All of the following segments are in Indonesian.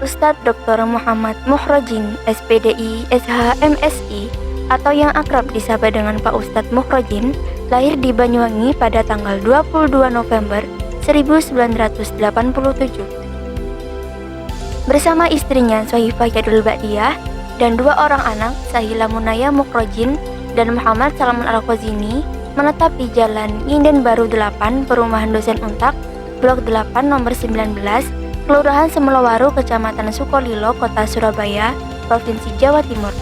Ustadz Dr. Muhammad Mukhrojin, SPDI, SH, MSI, atau yang akrab disapa dengan Pak Ustadz Mukhrojin, lahir di Banyuwangi pada tanggal 22 November 1987. Bersama istrinya Sohifah Yadul Ba'diyah dan dua orang anak, Sahila Munaya Mukhrojin dan Muhammad Salamun Al-Khazini, menetap di Jalan Nginden Baru 8, Perumahan Dosen Untak, Blok 8 nomor 19, Kelurahan Semelowaru, Kecamatan Sukolilo, Kota Surabaya, Provinsi Jawa Timur.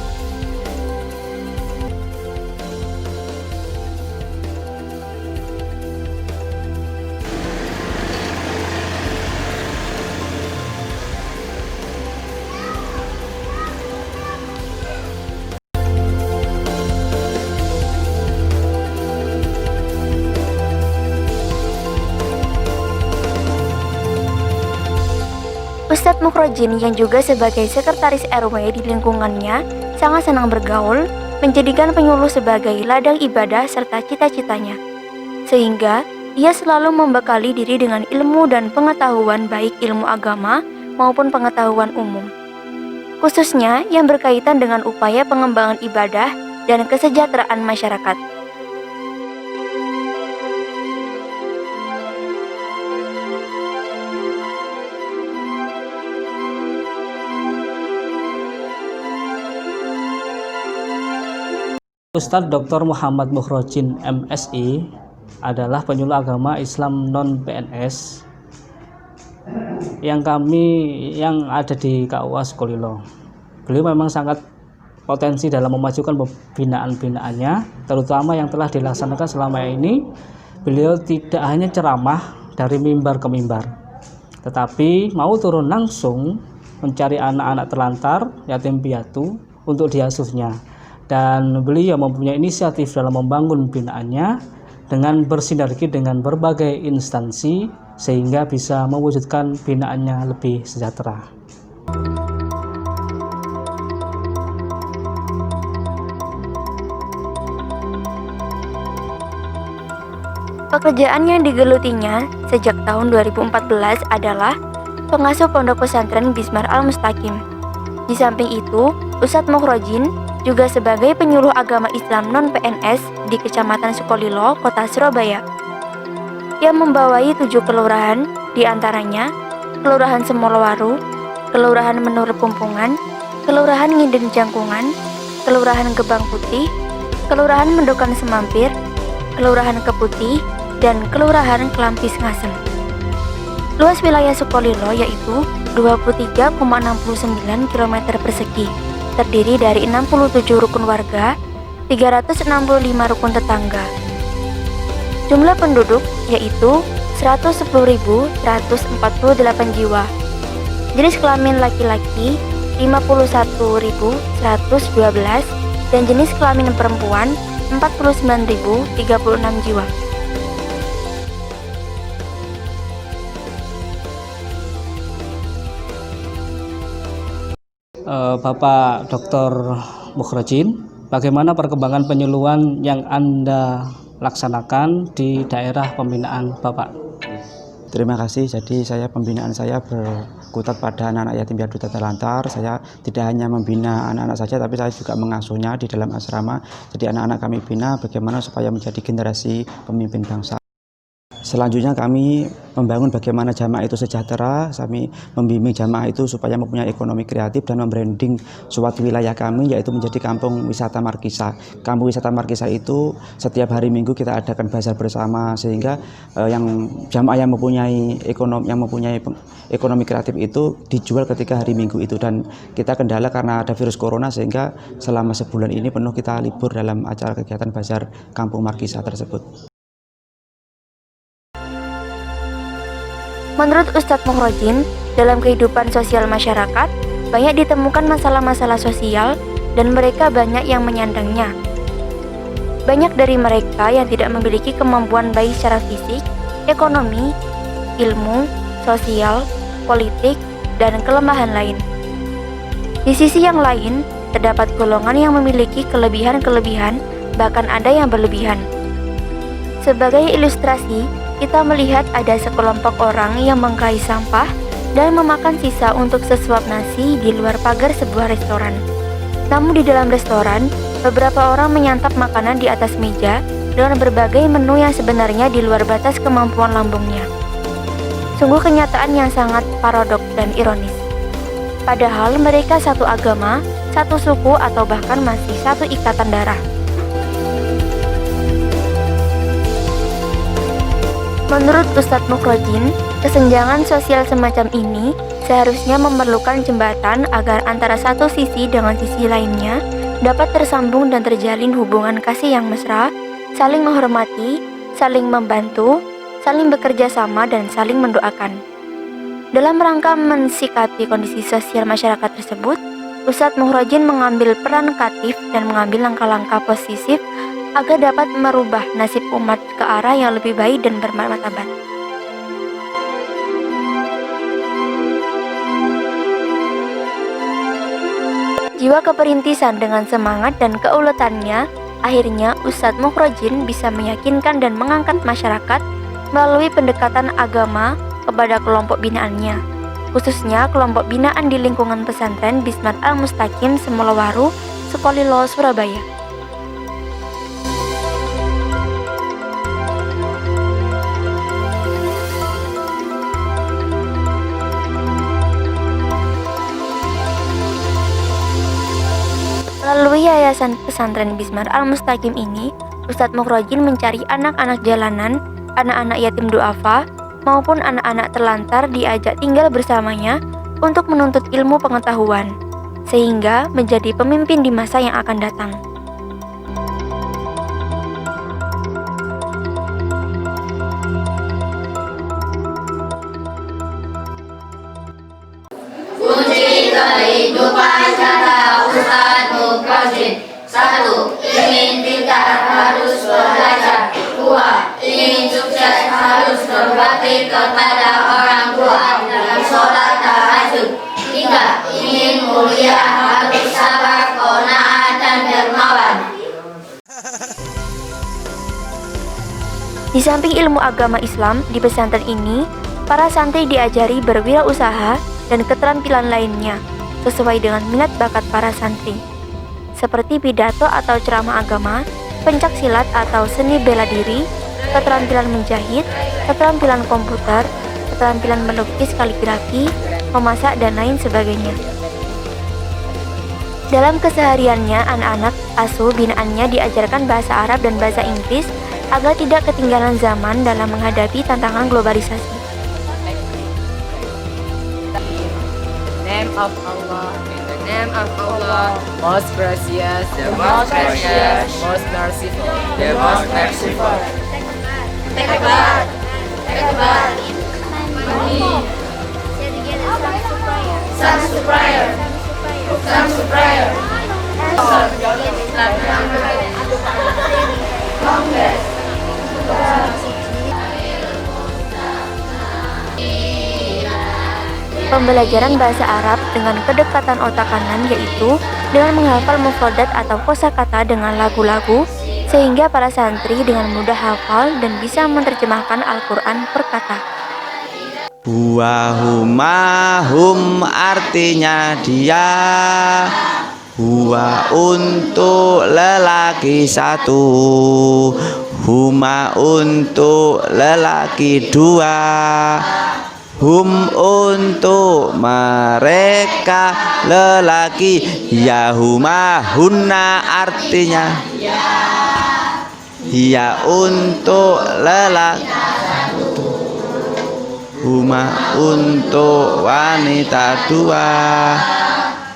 Ustadz Mukhrojin yang juga sebagai sekretaris RW di lingkungannya sangat senang bergaul, menjadikan penyuluh sebagai ladang ibadah serta cita-citanya. Sehingga ia selalu membekali diri dengan ilmu dan pengetahuan baik ilmu agama maupun pengetahuan umum. Khususnya yang berkaitan dengan upaya pengembangan ibadah dan kesejahteraan masyarakat. Ustadz Dr. Muhammad Mukhrojin, MSI, adalah penyuluh agama Islam non-PNS yang ada di KUA Sukolilo. Beliau memang sangat potensi dalam memajukan pembinaan-binaannya, terutama yang telah dilaksanakan selama ini. Beliau tidak hanya ceramah dari mimbar ke mimbar, tetapi mau turun langsung mencari anak-anak terlantar, yatim piatu untuk diasuhnya. Dan beliau mempunyai inisiatif dalam membangun binaannya dengan bersinergi dengan berbagai instansi sehingga bisa mewujudkan binaannya lebih sejahtera. Pekerjaan yang digelutinya sejak tahun 2014 adalah pengasuh pondok pesantren Bismar Al-Mustaqim. Di samping itu, Ustadz Mukhrojin juga sebagai penyuluh agama Islam non-PNS di Kecamatan Sukolilo, Kota Surabaya, yang membawai 7 kelurahan, diantaranya Kelurahan Semelowaru, Kelurahan Menur Pumpungan, Kelurahan Nginden Jangkungan, Kelurahan Gebang Putih, Kelurahan Mendokan Semampir, Kelurahan Keputih, dan Kelurahan Kelampis Ngasem. Luas wilayah Sukolilo yaitu 23,69 km persegi, terdiri dari 67 rukun warga, 365 rukun tetangga. Jumlah penduduk yaitu 110.148 jiwa. Jenis kelamin laki-laki 51.112 dan jenis kelamin perempuan 49.036 jiwa. Bapak Dr. Mukhrojin, bagaimana perkembangan penyuluhan yang Anda laksanakan di daerah pembinaan Bapak? Terima kasih. Jadi pembinaan saya berkutat pada anak-anak yatim piatu terlantar. Saya tidak hanya membina anak-anak saja, tapi saya juga mengasuhnya di dalam asrama. Jadi anak-anak kami bina bagaimana supaya menjadi generasi pemimpin bangsa. Selanjutnya kami membangun bagaimana jamaah itu sejahtera, kami membimbing jamaah itu supaya mempunyai ekonomi kreatif dan membranding suatu wilayah kami yaitu menjadi kampung wisata Markisa. Kampung wisata Markisa itu setiap hari Minggu kita adakan bazar bersama sehingga yang jamaah yang mempunyai ekonomi kreatif itu dijual ketika hari Minggu itu, dan kita kendala karena ada virus corona sehingga selama sebulan ini penuh kita libur dalam acara kegiatan bazar kampung Markisa tersebut. Menurut Ustadz Mukhrojin, dalam kehidupan sosial masyarakat, banyak ditemukan masalah-masalah sosial dan mereka banyak yang menyandangnya. Banyak dari mereka yang tidak memiliki kemampuan baik secara fisik, ekonomi, ilmu, sosial, politik, dan kelemahan lain. Di sisi yang lain, terdapat golongan yang memiliki kelebihan-kelebihan, bahkan ada yang berlebihan. Sebagai ilustrasi, kita melihat ada sekelompok orang yang mengkais sampah dan memakan sisa untuk sesuap nasi di luar pagar sebuah restoran. Namun di dalam restoran, beberapa orang menyantap makanan di atas meja dengan berbagai menu yang sebenarnya di luar batas kemampuan lambungnya. Sungguh kenyataan yang sangat paradok dan ironis. Padahal mereka satu agama, satu suku, atau bahkan masih satu ikatan darah. Menurut Ustadz Mukhrojin, kesenjangan sosial semacam ini seharusnya memerlukan jembatan agar antara satu sisi dengan sisi lainnya dapat tersambung dan terjalin hubungan kasih yang mesra, saling menghormati, saling membantu, saling bekerja sama, dan saling mendoakan. Dalam rangka mensikapi kondisi sosial masyarakat tersebut, Ustadz Mukhrojin mengambil peran aktif dan mengambil langkah-langkah positif agar dapat merubah nasib umat ke arah yang lebih baik dan bermartabat. Jiwa keperintisan dengan semangat dan keuletannya, akhirnya Ustadz Mukhrojin bisa meyakinkan dan mengangkat masyarakat melalui pendekatan agama kepada kelompok binaannya, khususnya kelompok binaan di lingkungan pesantren Bismar Al-Mustaqim Semolowaru, Sukolilo, Surabaya. Melalui Yayasan Pesantren Bismar Al-Mustaqim ini, Ustadz Mukhrojin mencari anak-anak jalanan, anak-anak yatim duafa, maupun anak-anak terlantar diajak tinggal bersamanya untuk menuntut ilmu pengetahuan, sehingga menjadi pemimpin di masa yang akan datang. Kunci kehidupan kata Ustadz Mukhrojin. 1. Ingin pintar harus belajar. 2. Ingin sukses harus berbakti kepada orang tua dan sholat tahajud. 3. Ingin mulia harus sabar, qanaat, dan dermawan. Di samping ilmu agama Islam di pesantren ini, para santri diajari berwirausaha dan keterampilan lainnya sesuai dengan minat bakat para santri, seperti pidato atau ceramah agama, pencak silat atau seni bela diri, keterampilan menjahit, keterampilan komputer, keterampilan melukis kaligrafi, memasak, dan lain sebagainya. Dalam kesehariannya, anak-anak asuh binaannya diajarkan bahasa Arab dan bahasa Inggris agar tidak ketinggalan zaman dalam menghadapi tantangan globalisasi. Name of Allah, in the name of Allah, most gracious, the most gracious, most merciful, the most merciful. Take a bath. Take a bath. Some to prayer. Some to prayer. Congress. Pembelajaran bahasa Arab dengan kedekatan otak kanan, yaitu dengan menghafal mufradat atau kosakata dengan lagu-lagu, sehingga para santri dengan mudah hafal dan bisa menerjemahkan Al-Quran per kata. Huwa huma hum artinya dia, huwa untuk lelaki satu, huma untuk lelaki dua, hum untuk mereka lelaki, ya huma hunna artinya ya untuk lelaki, huma untuk wanita dua,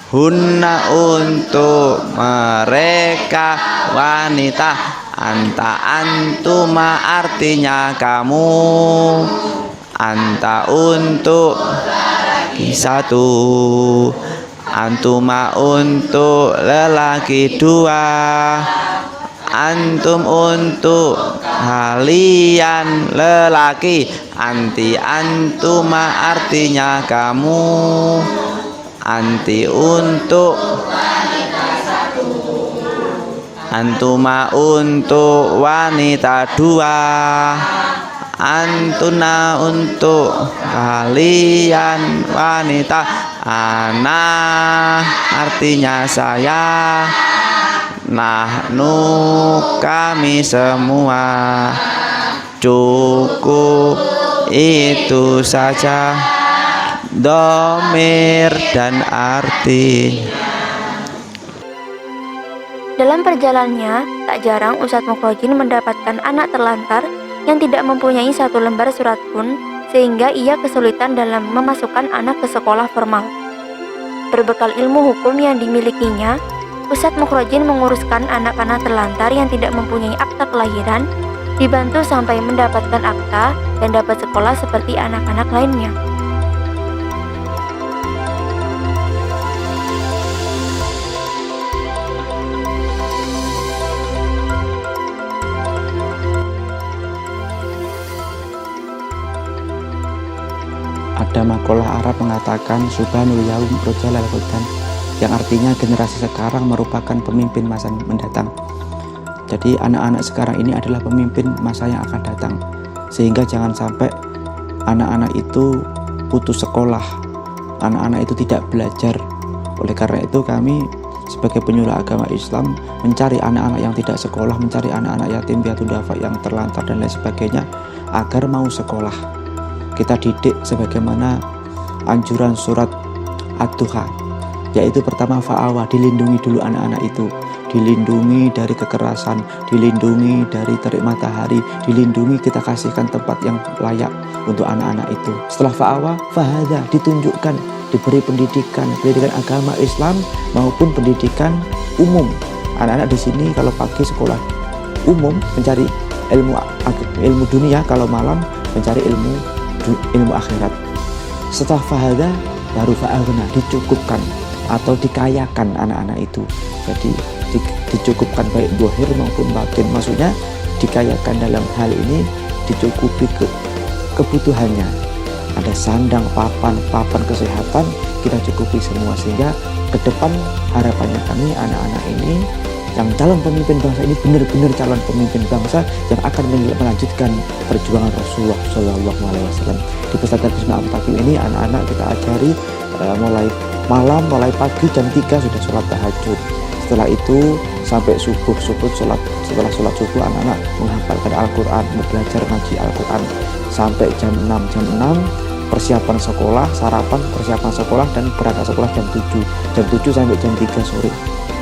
hunna untuk mereka wanita, anta antuma artinya kamu, anta untuk satu, antuma untuk lelaki dua, antum untuk kalian lelaki, anti antuma artinya kamu, anti untuk antuma untuk wanita dua, antuna untuk kalian wanita. Ana artinya saya, nahnu kami semua. Cukup itu saja domir dan arti. Dalam perjalanannya, tak jarang Ustadz Mukhrojin mendapatkan anak terlantar yang tidak mempunyai satu lembar surat pun, sehingga ia kesulitan dalam memasukkan anak ke sekolah formal. Berbekal ilmu hukum yang dimilikinya, Ustadz Mukhrojin menguruskan anak-anak terlantar yang tidak mempunyai akta kelahiran, dibantu sampai mendapatkan akta dan dapat sekolah seperti anak-anak lainnya. Ada makalah Arab mengatakan Subhanul Yaum Rojalal Hudan, yang artinya generasi sekarang merupakan pemimpin masa mendatang. Jadi anak-anak sekarang ini adalah pemimpin masa yang akan datang, sehingga jangan sampai anak-anak itu putus sekolah, anak-anak itu tidak belajar. Oleh karena itu kami sebagai penyuluh agama Islam mencari anak-anak yang tidak sekolah, mencari anak-anak yatim piatu duafa yang terlantar dan lain sebagainya agar mau sekolah. Kita didik sebagaimana anjuran surat Ad-Duha, yaitu pertama fa'awa, dilindungi dulu anak-anak itu, dilindungi dari kekerasan, dilindungi dari terik matahari, dilindungi, kita kasihkan tempat yang layak untuk anak-anak itu. Setelah fa'awa, fahada, ditunjukkan, diberi pendidikan agama Islam maupun pendidikan umum. Anak-anak di sini kalau pagi sekolah umum mencari ilmu dunia, kalau malam mencari ilmu akhirat. Setelah fahada baru fa'agna, dicukupkan atau dikayakan anak-anak itu. Jadi dicukupkan baik zahir maupun batin, maksudnya dikayakan dalam hal ini dicukupi kebutuhannya. Ada sandang, papan kesehatan, kita cukupi semua, sehingga ke depan harapannya kami anak-anak ini yang calon pemimpin bangsa ini benar-benar calon pemimpin bangsa yang akan melanjutkan perjuangan Rasulullah SAW. Di pesantren Bismar Al-Mustaqim ini anak-anak kita ajari mulai malam, mulai pagi jam 3 sudah sholat tahajud. Setelah itu sampai subuh setelah sholat subuh anak-anak menghafalkan Al-Quran, belajar ngaji Al-Quran sampai jam 6 persiapan sekolah, sarapan, persiapan sekolah, dan berangkat sekolah jam 7 sampai jam 3 sore.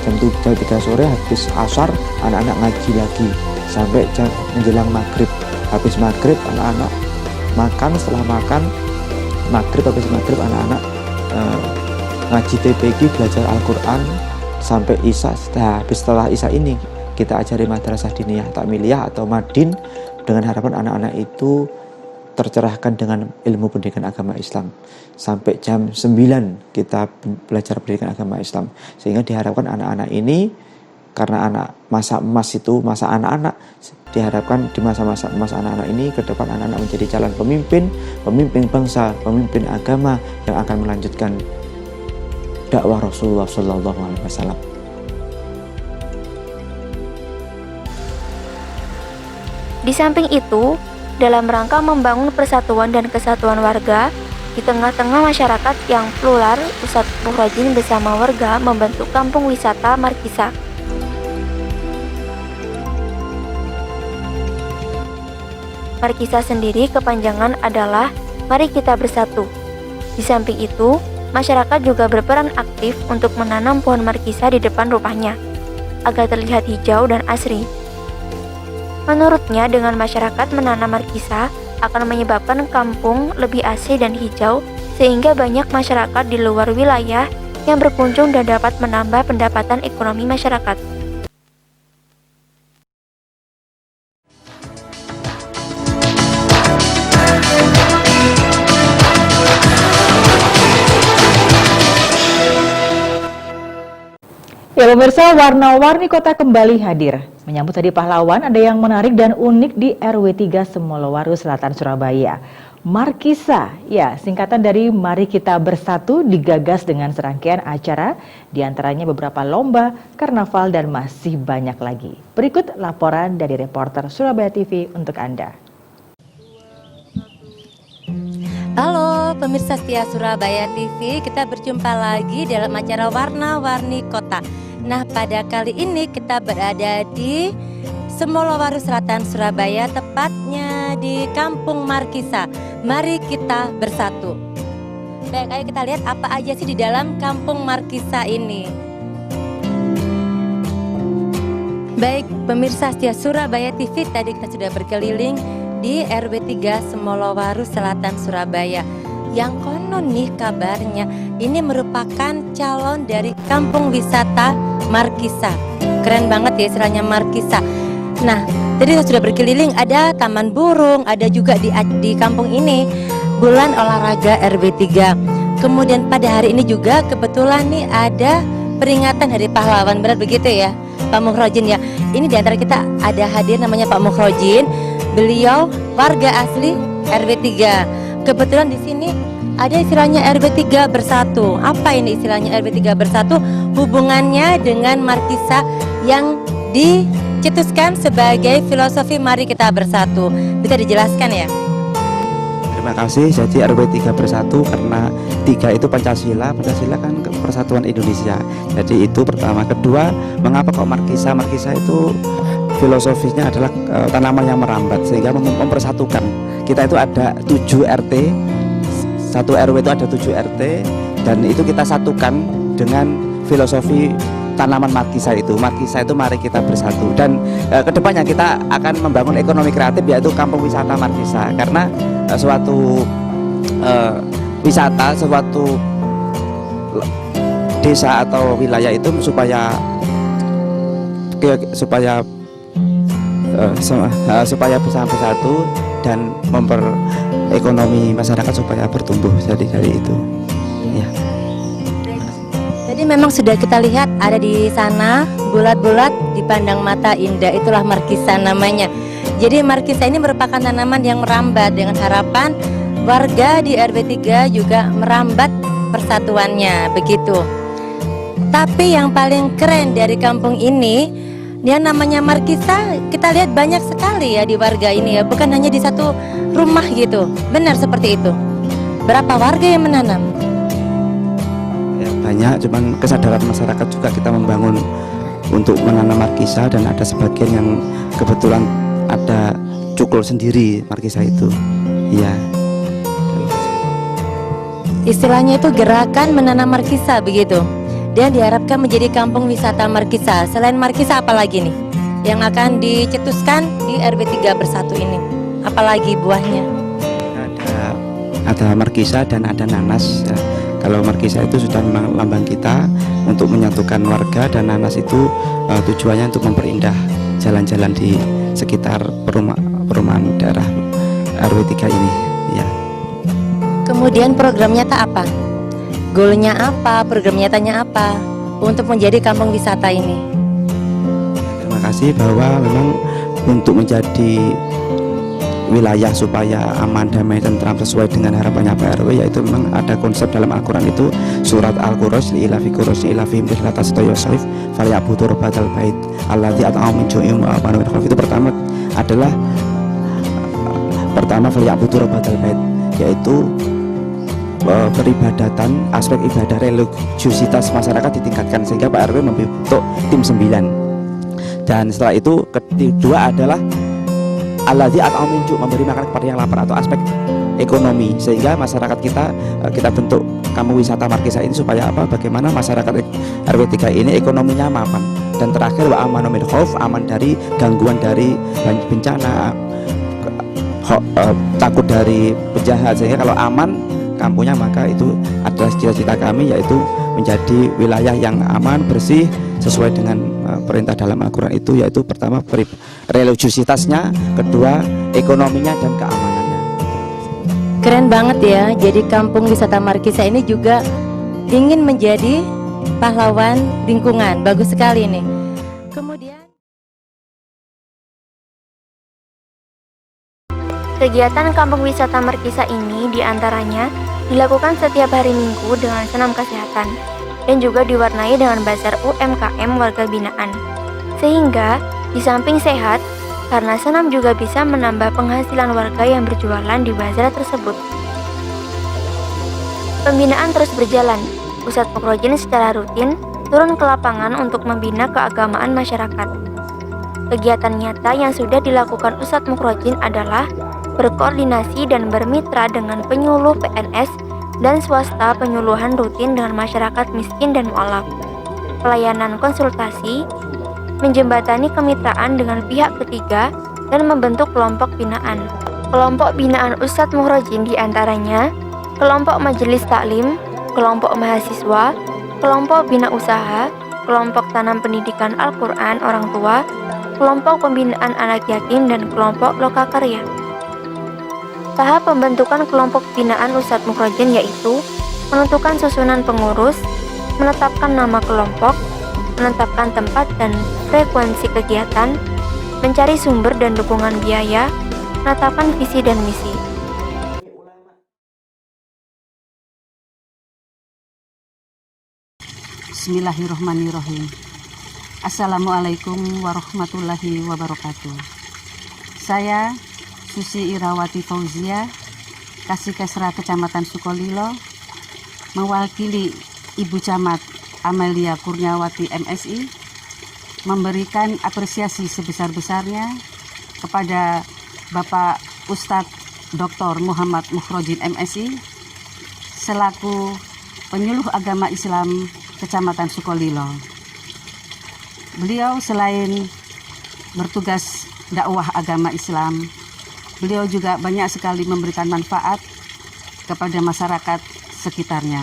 Jam 3 sore habis asar anak-anak ngaji lagi sampai jam menjelang maghrib. Habis maghrib anak-anak makan, setelah makan maghrib, habis maghrib anak-anak ngaji TPQ, belajar Al-Quran sampai isya. Setelah isya ini kita ajari madrasah diniyah takmiliyah atau madin dengan harapan anak-anak itu tercerahkan dengan ilmu pendidikan agama Islam. Sampai jam 9 kita belajar pendidikan agama Islam, sehingga diharapkan anak-anak ini, karena masa emas itu masa anak-anak, diharapkan di masa anak-anak ini ke depan anak-anak menjadi calon pemimpin bangsa, pemimpin agama yang akan melanjutkan dakwah Rasulullah SAW. Di samping itu, dalam rangka membangun persatuan dan kesatuan warga di tengah-tengah masyarakat yang plural, Ustadz Mukhrojin bersama warga membentuk kampung wisata Markisa. Markisa sendiri kepanjangan adalah Mari Kita Bersatu. Di samping itu, masyarakat juga berperan aktif untuk menanam pohon markisa di depan rumahnya agar terlihat hijau dan asri. Menurutnya, dengan masyarakat menanam markisa akan menyebabkan kampung lebih asri dan hijau, sehingga banyak masyarakat di luar wilayah yang berkunjung dan dapat menambah pendapatan ekonomi masyarakat. Ya pemirsa, warna-warni kota kembali hadir. Menyambut Hari Pahlawan, ada yang menarik dan unik di RW 3 Semolowaru Selatan, Surabaya. Markisa, ya singkatan dari Mari Kita Bersatu, digagas dengan serangkaian acara, diantaranya beberapa lomba, karnaval, dan masih banyak lagi. Berikut laporan dari reporter Surabaya TV untuk Anda. Halo pemirsa setia Surabaya TV, kita berjumpa lagi dalam acara Warna-Warni Kota. Nah, pada kali ini kita berada di Semolowaru Selatan, Surabaya, tepatnya di Kampung Markisa. Mari kita bersatu. Baik, ayo kita lihat apa aja sih di dalam Kampung Markisa ini. Baik, pemirsa setia Surabaya TV, tadi kita sudah berkeliling di RW 3 Semolowaru Selatan, Surabaya. Yang konon nih kabarnya ini merupakan calon dari kampung wisata Markisa. Keren banget ya istilahnya Markisa. Nah, tadi kita sudah berkeliling, ada taman burung, ada juga di kampung ini bulan olahraga RW 3. Kemudian pada hari ini juga kebetulan nih ada peringatan Hari Pahlawan, benar begitu ya Pak Mukhrojin ya. Ini diantara kita ada hadir namanya Pak Mukhrojin. Beliau warga asli RW 3. Kebetulan di sini ada istilahnya RW 3 bersatu. Apa ini istilahnya RW 3 bersatu? Hubungannya dengan Markisa yang dicetuskan sebagai filosofi mari kita bersatu. Bisa dijelaskan ya? Terima kasih. Jadi RW 3 bersatu karena 3 itu Pancasila. Pancasila kan persatuan Indonesia. Jadi itu pertama. Kedua, mengapa kok Markisa? Markisa itu filosofinya adalah tanaman yang merambat sehingga mempersatukan. Kita itu ada 7 RT, satu RW itu ada 7 RT, dan itu kita satukan dengan filosofi tanaman Markisa itu. Markisa itu mari kita bersatu. Dan kedepannya kita akan membangun ekonomi kreatif, yaitu kampung wisata Markisa. Karena suatu wisata, suatu desa atau wilayah itu supaya bisa bersatu dan ekonomi masyarakat supaya bertumbuh. Jadi dari itu ya. Jadi memang sudah kita lihat ada di sana bulat-bulat dipandang mata indah, itulah Markisa namanya. Jadi Markisa ini merupakan tanaman yang merambat dengan harapan warga di RW 3 juga merambat persatuannya begitu. Tapi yang paling keren dari kampung ini, yang namanya Markisa, kita lihat banyak sekali ya di warga ini ya, bukan hanya di satu rumah gitu. Benar seperti itu. Berapa warga yang menanam? Ya, banyak, cuman kesadaran masyarakat juga kita membangun untuk menanam Markisa, dan ada sebagian yang kebetulan ada cukul sendiri Markisa itu. Iya. Istilahnya itu gerakan menanam Markisa begitu. Dan diharapkan menjadi kampung wisata Markisa. Selain Markisa apalagi nih yang akan dicetuskan di RW 3 bersatu ini? Apalagi buahnya? Ada Markisa dan ada nanas ya. Kalau Markisa itu sudah memang lambang kita untuk menyatukan warga, dan nanas itu tujuannya untuk memperindah jalan-jalan di sekitar perumahan daerah RW 3 ini ya. Kemudian program nyata apa? Goalnya apa? Program nyatanya apa untuk menjadi kampung wisata ini? Terima kasih bahwa memang untuk menjadi wilayah supaya aman, damai, tentram sesuai dengan harapannya Pak RW, yaitu memang ada konsep dalam Al-Quran itu surat Al-Qur'an ilafi Qur'an ilafi birlatas toyosaif falyabudur badal bait alladzi at'am min ju'in wa amanu min khauf. Itu pertama falyabudur badal bait, yaitu peribadatan, aspek ibadah religiusitas masyarakat ditingkatkan, sehingga Pak RW membentuk tim 9. Dan setelah itu kedua adalah alladzi at'am min ju', memberi makan kepada yang lapar, atau aspek ekonomi, sehingga masyarakat kita bentuk kampung wisata Markisa ini supaya apa? Bagaimana masyarakat RW 3 ini ekonominya mapan. Dan terakhir wa amanu min khauf, aman dari gangguan dari bencana, takut dari penjahat, sehingga kalau aman kampungnya, maka itu adalah cita-cita kami, yaitu menjadi wilayah yang aman, bersih, sesuai dengan perintah dalam Al-Quran itu, yaitu pertama religiusitasnya, kedua ekonominya dan keamanannya. Keren banget ya. Jadi kampung wisata Markisa ini juga ingin menjadi pahlawan lingkungan. Bagus sekali nih. Kemudian kegiatan kampung wisata Markisa ini diantaranya dilakukan setiap hari Minggu dengan senam kesehatan dan juga diwarnai dengan bazar UMKM warga binaan. Sehingga di samping sehat, karena senam juga bisa menambah penghasilan warga yang berjualan di bazar tersebut. Pembinaan terus berjalan. Ustadz Mukhrojin secara rutin turun ke lapangan untuk membina keagamaan masyarakat. Kegiatan nyata yang sudah dilakukan Ustadz Mukhrojin adalah berkoordinasi dan bermitra dengan penyuluh PNS dan swasta penyuluhan rutin dengan masyarakat miskin dan mualaf. Pelayanan konsultasi, menjembatani kemitraan dengan pihak ketiga, dan membentuk kelompok binaan. Kelompok binaan Ustadz Mukhrojin diantaranya kelompok majelis taklim, kelompok mahasiswa, kelompok bina usaha, kelompok tanam pendidikan Al-Quran orang tua, kelompok pembinaan anak yatim, dan kelompok lokakarya. Tahap pembentukan kelompok binaan Ustadz Mukhrojin yaitu menentukan susunan pengurus, menetapkan nama kelompok, menetapkan tempat dan frekuensi kegiatan, mencari sumber dan dukungan biaya, menetapkan visi dan misi. Bismillahirrahmanirrahim. Assalamualaikum warahmatullahi wabarakatuh. Saya Susi Irawati Fauzia, Kasih-Kesra Kecamatan Sukolilo, mewakili Ibu Camat Amelia Kurniawati MSI, memberikan apresiasi sebesar-besarnya kepada Bapak Ustadz Dr. Muhammad Mukhrojin MSI selaku penyuluh agama Islam Kecamatan Sukolilo. Beliau selain bertugas dakwah agama Islam, beliau juga banyak sekali memberikan manfaat kepada masyarakat sekitarnya.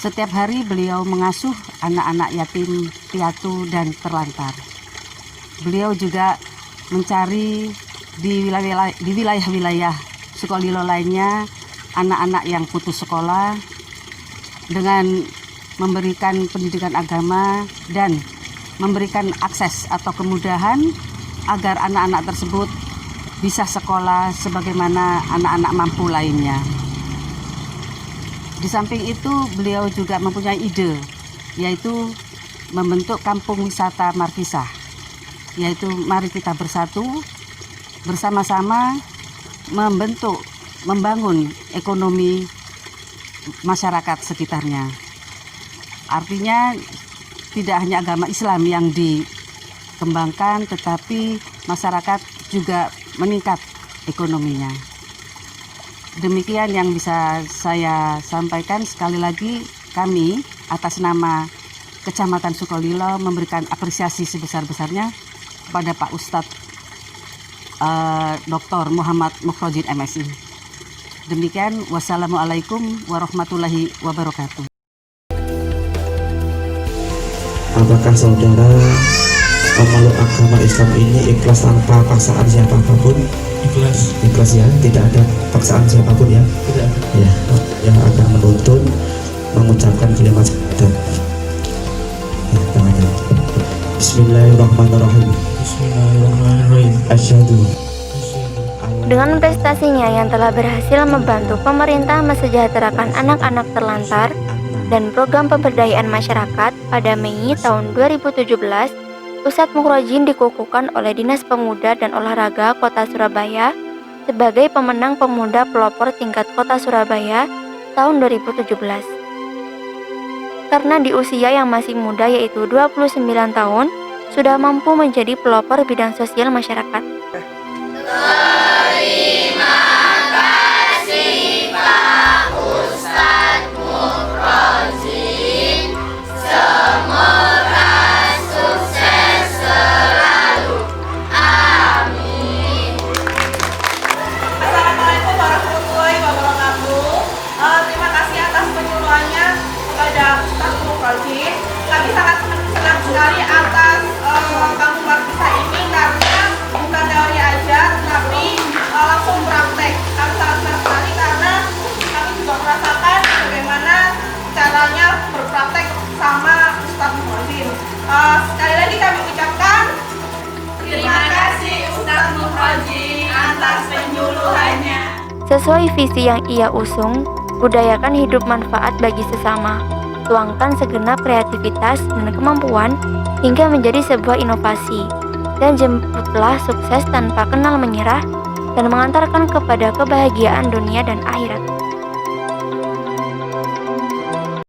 Setiap hari beliau mengasuh anak-anak yatim, piatu, dan terlantar. Beliau juga mencari di wilayah-wilayah Sukolilo lainnya anak-anak yang putus sekolah dengan memberikan pendidikan agama dan memberikan akses atau kemudahan agar anak-anak tersebut bisa sekolah sebagaimana anak-anak mampu lainnya. Di samping itu beliau juga mempunyai ide, yaitu membentuk kampung wisata Markisah, yaitu mari kita bersatu bersama-sama membangun ekonomi masyarakat sekitarnya. Artinya tidak hanya agama Islam yang dikembangkan, tetapi masyarakat juga meningkat ekonominya. Demikian yang bisa saya sampaikan. Sekali lagi kami atas nama Kecamatan Sukolilo memberikan apresiasi sebesar-besarnya kepada Pak Ustadz Dr. Muhammad Mukhrojin MSI. Demikian, wassalamualaikum warahmatullahi wabarakatuh. Apakah saudara memeluk agama Islam ini ikhlas tanpa paksaan siapapun? Ikhlas ya, tidak ada paksaan siapapun ya. Tidak. Ya, yang akan menuntun mengucapkan kalimat syahadat. Ya, tangannya. Bismillahirrahmanirrahim. Bismillahirrahmanirrahim. Asyhadu. Dengan prestasinya yang telah berhasil membantu pemerintah mesejahterakan anak-anak terlantar dan program pemberdayaan masyarakat, pada Mei tahun 2017, Ustadz Mukhrojin dikukuhkan oleh Dinas Pemuda dan Olahraga Kota Surabaya sebagai pemenang pemuda pelopor tingkat Kota Surabaya tahun 2017. Karena di usia yang masih muda yaitu 29 tahun, sudah mampu menjadi pelopor bidang sosial masyarakat. Terima kasih Pak Ustadz Mukhrojin. Semoga sukses selalu. Amin. Assalamualaikum warahmatullahi wabarakatuh. Terima kasih atas penyuluhannya kepada Ustadz Mukhrojin. Kami sangat senang sekali atas kampung Markisah ini karena bukan teori aja, tetapi langsung praktek. Kami sangat senang sekali karena kami juga merasakan bagaimana caranya berpraktek sama Ustadz Mukhrojin. Sekali lagi kami ucapkan terima kasih Ustadz Mukhrojin atas penyuluhannya. Sesuai visi yang ia usung, budayakan hidup manfaat bagi sesama, tuangkan segenap kreativitas dan kemampuan hingga menjadi sebuah inovasi, dan jemputlah sukses tanpa kenal menyerah dan mengantarkan kepada kebahagiaan dunia dan akhirat.